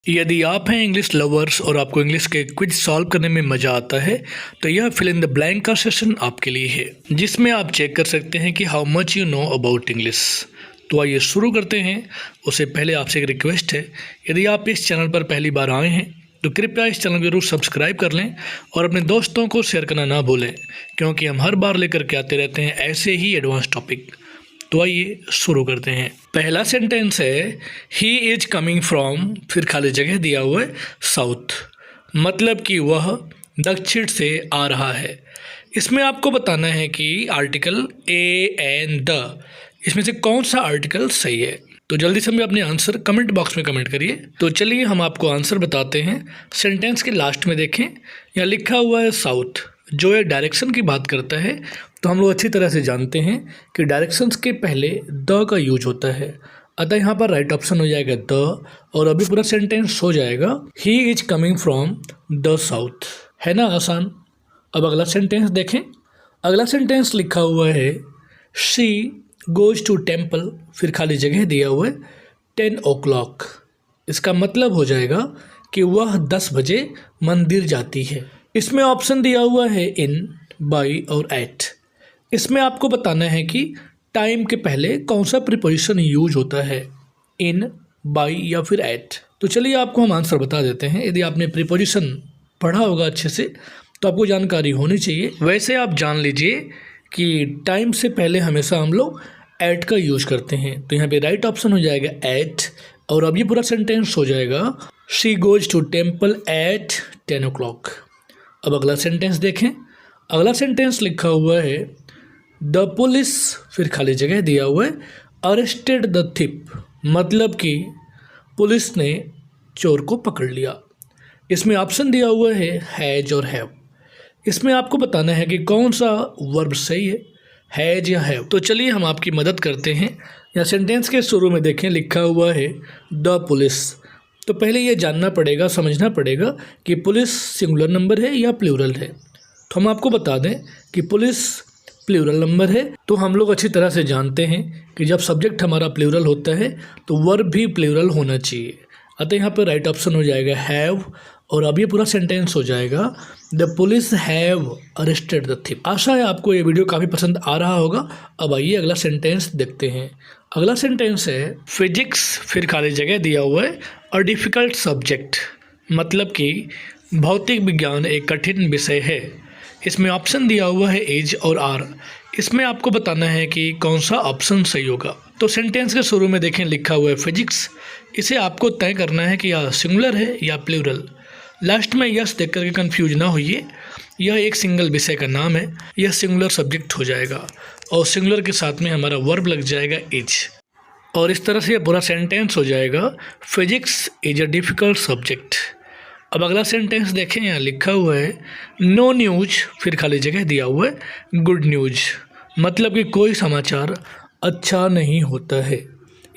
यदि आप हैं इंग्लिश लवर्स और आपको इंग्लिश के क्विज सॉल्व करने में मज़ा आता है तो यह फिल इन द ब्लैंक का सेशन आपके लिए है, जिसमें आप चेक कर सकते हैं कि how much you know about English. तो आइए शुरू करते हैं। उससे पहले आपसे एक रिक्वेस्ट है, यदि आप इस चैनल पर पहली बार आए हैं तो कृपया इस चैनल को जरूर सब्सक्राइब कर लें और अपने दोस्तों को शेयर करना ना भूलें, क्योंकि हम हर बार लेकर के आते रहते हैं ऐसे ही एडवांस टॉपिक। तो आइए शुरू करते हैं। पहला सेंटेंस है ही इज कमिंग फ्रॉम, फिर खाली जगह दिया हुआ है साउथ, मतलब कि वह दक्षिण से आ रहा है। इसमें आपको बताना है कि आर्टिकल ए एंड द, इसमें से कौन सा आर्टिकल सही है। तो जल्दी से हमें अपने आंसर कमेंट बॉक्स में कमेंट करिए। तो चलिए हम आपको आंसर बताते हैं। सेंटेंस के लास्ट में देखें, यहाँ लिखा हुआ है साउथ, जो ये डायरेक्शन की बात करता है। तो हम लोग अच्छी तरह से जानते हैं कि डायरेक्शंस के पहले द का यूज होता है, अतः यहाँ पर राइट ऑप्शन हो जाएगा द, और अभी पूरा सेंटेंस हो जाएगा he is coming from the south. है ना आसान। अब अगला सेंटेंस देखें। अगला सेंटेंस लिखा हुआ है शी गोज टू टेम्पल, फिर खाली जगह दिया हुआ है 10 o'clock। इसका मतलब हो जाएगा कि वह 10 बजे मंदिर जाती है। इसमें ऑप्शन दिया हुआ है इन, बाई और एट। इसमें आपको बताना है कि टाइम के पहले कौन सा प्रीपोजिशन यूज होता है, इन, बाई या फिर एट। तो चलिए आपको हम आंसर बता देते हैं। यदि आपने प्रीपोजिशन पढ़ा होगा अच्छे से तो आपको जानकारी होनी चाहिए। वैसे आप जान लीजिए कि टाइम से पहले हमेशा हम लोग एट का यूज करते हैं। तो यहाँ पे राइट ऑप्शन हो जाएगा एट, और अब ये पूरा सेंटेंस हो जाएगा she goes to temple at 10 o'clock। अब अगला सेंटेंस देखें। अगला सेंटेंस लिखा हुआ है द पुलिस, फिर खाली जगह दिया हुआ है अरेस्टेड द थिप, मतलब कि पुलिस ने चोर को पकड़ लिया। इसमें ऑप्शन दिया हुआ है हैज और हैव। इसमें आपको बताना है कि कौन सा वर्ब सही है, हैज या हैव। तो चलिए हम आपकी मदद करते हैं। या सेंटेंस के शुरू में देखें, लिखा हुआ है द पुलिस। तो पहले ये जानना पड़ेगा, समझना पड़ेगा कि पुलिस सिंगुलर नंबर है या प्लूरल है। तो हम आपको बता दें कि पुलिस प्लूरल नंबर है। तो हम लोग अच्छी तरह से जानते हैं कि जब सब्जेक्ट हमारा प्लूरल होता है तो वर्ब भी प्लूरल होना चाहिए, अतः यहाँ पर राइट ऑप्शन हो जाएगा हैव, और अब ये पूरा सेंटेंस हो जाएगा the police have arrested the thief. आशा है आपको ये वीडियो काफ़ी पसंद आ रहा होगा। अब आइए अगला सेंटेंस देखते हैं। अगला सेंटेंस है फिजिक्स, फिर खाली जगह दिया हुआ है अ डिफ़िकल्ट सब्जेक्ट, मतलब कि भौतिक विज्ञान एक कठिन विषय है। इसमें ऑप्शन दिया हुआ है एज और आर। इसमें आपको बताना है कि कौन सा ऑप्शन सही होगा। तो सेंटेंस के शुरू में देखें, लिखा हुआ है फिजिक्स। इसे आपको तय करना है कि यह सिंगुलर है या प्लूरल। लास्ट में यस देख करके कन्फ्यूज ना होइए, यह एक सिंगल विषय का नाम है, यह सिंगुलर सब्जेक्ट हो जाएगा और सिंगुलर के साथ में हमारा वर्ब लग जाएगा इज, और इस तरह से यह पूरा सेंटेंस हो जाएगा physics is a difficult subject. अब अगला सेंटेंस देखें, यहाँ लिखा हुआ है नो न्यूज, फिर खाली जगह दिया हुआ है गुड न्यूज, मतलब कि कोई समाचार अच्छा नहीं होता है।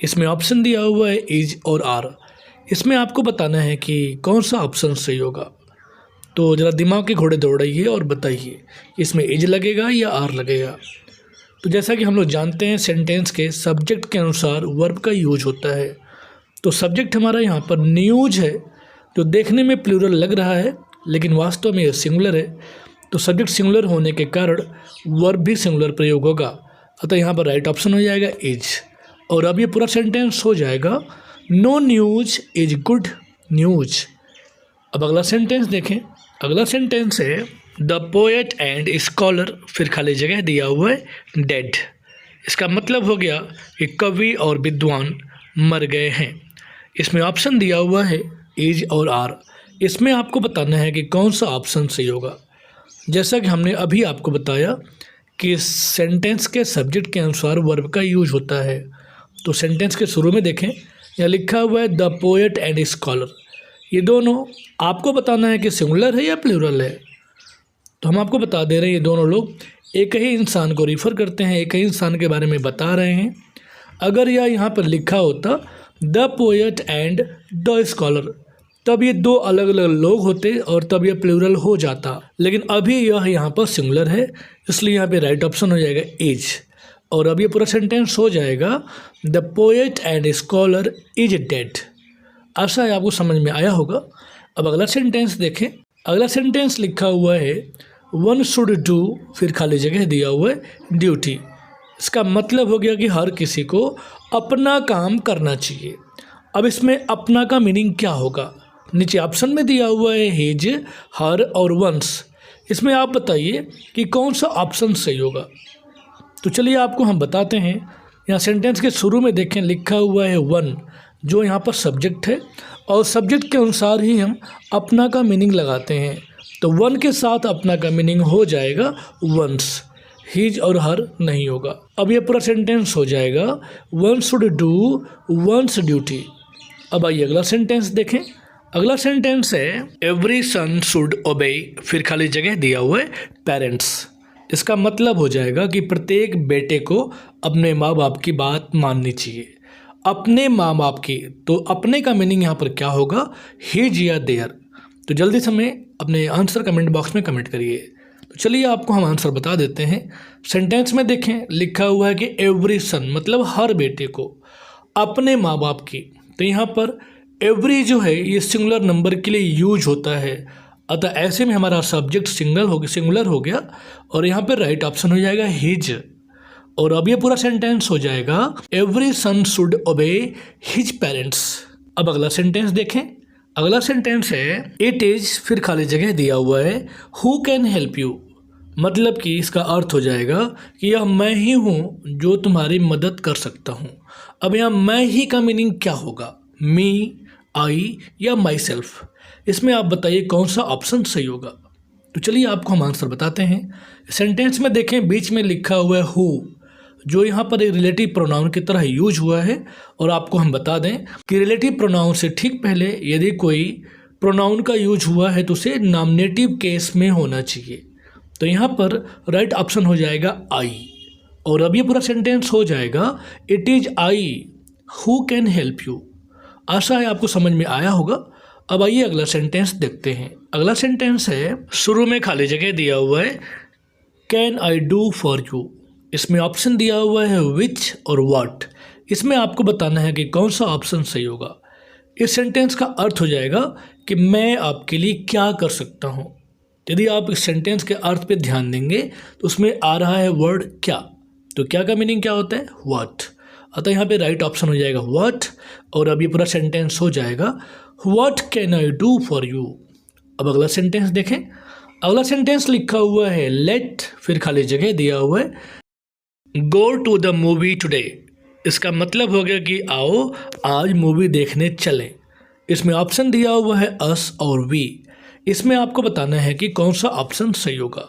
इसमें ऑप्शन दिया हुआ है इज और आर। इसमें आपको बताना है कि कौन सा ऑप्शन सही होगा। तो ज़रा दिमाग के घोड़े दौड़ाइए और बताइए इसमें इज लगेगा या आर लगेगा। तो जैसा कि हम लोग जानते हैं सेंटेंस के सब्जेक्ट के अनुसार वर्ब का यूज होता है। तो सब्जेक्ट हमारा यहाँ पर न्यूज है, जो देखने में प्लूरल लग रहा है लेकिन वास्तव में यह सिंगुलर है। तो सब्जेक्ट सिंगुलर होने के कारण वर्ब भी सिंगुलर प्रयोग होगा, अतः यहाँ पर राइट ऑप्शन हो जाएगा इज, और अब ये पूरा सेंटेंस हो जाएगा no news is good news. अब अगला सेंटेंस देखें। अगला सेंटेंस है द पोएट एंड स्कॉलर, फिर खाली जगह दिया हुआ है डेड। इसका मतलब हो गया कि कवि और विद्वान मर गए हैं। इसमें ऑप्शन दिया हुआ है इज और आर। इसमें आपको बताना है कि कौन सा ऑप्शन सही होगा। जैसा कि हमने अभी आपको बताया कि सेंटेंस के सब्जेक्ट के अनुसार वर्ब का यूज होता है। तो सेंटेंस के शुरू में देखें, यहाँ लिखा हुआ है द पोएट एंड स्कॉलर। ये दोनों आपको बताना है कि सिंगुलर है या प्लूरल है। तो हम आपको बता दे रहे हैं ये दोनों लोग एक ही इंसान को रिफ़र करते हैं, एक ही इंसान के बारे में बता रहे हैं। अगर यह यहाँ पर लिखा होता the poet and the scholar, तब ये दो अलग अलग लोग होते और तब यह प्लूरल हो जाता, लेकिन अभी यह यहाँ पर सिंगुलर है, इसलिए यहाँ पे राइट ऑप्शन हो जाएगा इज, और अब ये पूरा सेंटेंस हो जाएगा the poet and scholar is dead. आशा है आपको समझ में आया होगा। अब अगला सेंटेंस देखें। अगला सेंटेंस लिखा हुआ है वन शुड डू, फिर खाली जगह दिया हुआ है ड्यूटी। इसका मतलब हो गया कि हर किसी को अपना काम करना चाहिए। अब इसमें अपना का मीनिंग क्या होगा? नीचे ऑप्शन में दिया हुआ है हिज, हर और वंस। इसमें आप बताइए कि कौन सा ऑप्शन सही होगा। तो चलिए आपको हम बताते हैं। यहाँ सेंटेंस के शुरू में देखें लिखा हुआ है वन, जो यहाँ पर सब्जेक्ट है और सब्जेक्ट के अनुसार ही हम अपना का मीनिंग लगाते हैं। तो वन के साथ अपना का मीनिंग हो जाएगा वंस, हिज और हर नहीं होगा। अब ये पूरा सेंटेंस हो जाएगा one should do once duty. अब आइए अगला सेंटेंस देखें। अगला सेंटेंस है एवरी सन शुड ओबे, फिर खाली जगह दिया हुआ है पेरेंट्स। इसका मतलब हो जाएगा कि प्रत्येक बेटे को अपने माँ बाप की बात माननी चाहिए। अपने माँ बाप की, तो अपने का मीनिंग यहाँ पर क्या होगा? हिज या देयर। तो जल्दी से हमें अपने आंसर कमेंट बॉक्स में कमेंट करिए। तो चलिए आपको हम आंसर बता देते हैं। सेंटेंस में देखें लिखा हुआ है कि एवरी सन मतलब हर बेटे को अपने माँ बाप की। तो यहाँ पर एवरी जो है ये सिंगुलर नंबर के लिए यूज होता है, अतः ऐसे में हमारा सब्जेक्ट सिंगुलर हो गया और यहाँ पर राइट ऑप्शन हो जाएगा हिज। और अब ये पूरा सेंटेंस हो जाएगा every son should obey his parents. अब अगला सेंटेंस देखें। अगला सेंटेंस है इट इज, फिर खाली जगह दिया हुआ है हु कैन हेल्प यू। मतलब कि इसका अर्थ हो जाएगा कि यह मैं ही हूँ जो तुम्हारी मदद कर सकता हूँ। अब यहाँ मैं ही का मीनिंग क्या होगा? मी, आई या माई सेल्फ। इसमें आप बताइए कौन सा ऑप्शन सही होगा। तो चलिए आपको हम आंसर बताते हैं। सेंटेंस में देखें बीच में लिखा हुआ है हु, जो यहाँ पर एक रिलेटिव प्रोनाउन की तरह यूज हुआ है। और आपको हम बता दें कि रिलेटिव प्रोनाउन से ठीक पहले यदि कोई प्रोनाउन का यूज हुआ है तो उसे नॉमिनेटिव केस में होना चाहिए। तो यहाँ पर राइट ऑप्शन हो जाएगा आई। और अब ये पूरा सेंटेंस हो जाएगा it is I who can help you. आशा है आपको समझ में आया होगा। अब आइए अगला सेंटेंस देखते हैं। अगला सेंटेंस है शुरू में खाली जगह दिया हुआ है can I do for you. इसमें ऑप्शन दिया हुआ है विच और व्हाट। इसमें आपको बताना है कि कौन सा ऑप्शन सही होगा। इस सेंटेंस का अर्थ हो जाएगा कि मैं आपके लिए क्या कर सकता हूँ। यदि आप इस सेंटेंस के अर्थ पे ध्यान देंगे तो उसमें आ रहा है वर्ड क्या। तो क्या का मीनिंग क्या होता है? व्हाट। अतः यहाँ पे राइट ऑप्शन हो जाएगा व्हाट। और अब ये पूरा सेंटेंस हो जाएगा what can I do for you. अब अगला सेंटेंस देखें। अगला सेंटेंस लिखा हुआ है लेट, फिर खाली जगह दिया हुआ है go to the movie today. इसका मतलब हो गया कि आओ आज मूवी देखने चलें। इसमें ऑप्शन दिया हुआ है अस और वी। इसमें आपको बताना है कि कौन सा ऑप्शन सही होगा।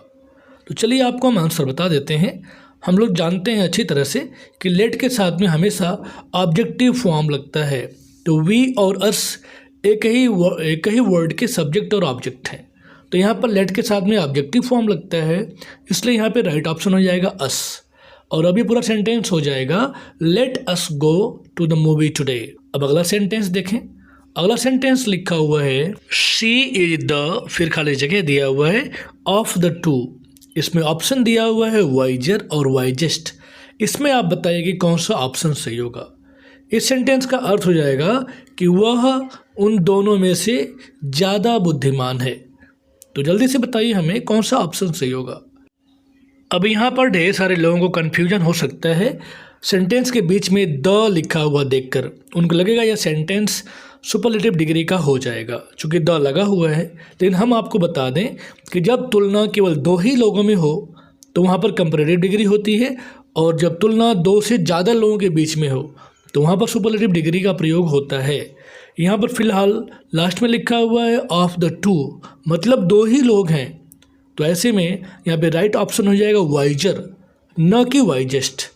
तो चलिए आपको हम आंसर बता देते हैं। हम लोग जानते हैं अच्छी तरह से कि लेट के साथ में हमेशा ऑब्जेक्टिव फॉर्म लगता है। तो वी और अस एक ही वर्ड के सब्जेक्ट और ऑब्जेक्ट हैं। तो यहाँ पर लेट के साथ में ऑब्जेक्टिव फॉर्म लगता है, इसलिए यहाँ पे राइट ऑप्शन हो जाएगा अस। और अभी पूरा सेंटेंस हो जाएगा let us go to the movie today. अब अगला सेंटेंस देखें। अगला सेंटेंस लिखा हुआ है शी इज द, फिर खाली जगह दिया हुआ है ऑफ द टू। इसमें ऑप्शन दिया हुआ है वाइजर और वाइजेस्ट। इसमें आप बताइए कि कौन सा ऑप्शन सही होगा। इस सेंटेंस का अर्थ हो जाएगा कि वह उन दोनों में से ज़्यादा बुद्धिमान है। तो जल्दी से बताइए हमें कौन सा ऑप्शन सही होगा। अब यहाँ पर ढेर सारे लोगों को कन्फ्यूजन हो सकता है सेंटेंस के बीच में द लिखा हुआ देखकर। उनको लगेगा यह सेंटेंस सुपरलेटिव डिग्री का हो जाएगा चूँकि द लगा हुआ है। लेकिन हम आपको बता दें कि जब तुलना केवल दो ही लोगों में हो तो वहाँ पर कंपैरेटिव डिग्री होती है, और जब तुलना दो से ज़्यादा लोगों के बीच में हो तो वहाँ पर सुपरलेटिव डिग्री का प्रयोग होता है। यहाँ पर फिलहाल लास्ट में लिखा हुआ है ऑफ द टू, मतलब दो ही लोग हैं। तो ऐसे में यहाँ पे राइट ऑप्शन हो जाएगा वाइजर, न कि वाइजेस्ट।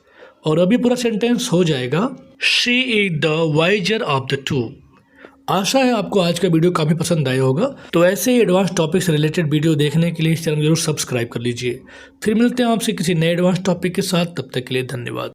और अभी पूरा सेंटेंस हो जाएगा she is the wiser of the two. आशा है आपको आज का वीडियो काफ़ी पसंद आया होगा। तो ऐसे ही एडवांस टॉपिक से रिलेटेड वीडियो देखने के लिए इस चैनल को जरूर सब्सक्राइब कर लीजिए। फिर मिलते हैं आपसे किसी नए एडवांस टॉपिक के साथ, तब तक के लिए धन्यवाद।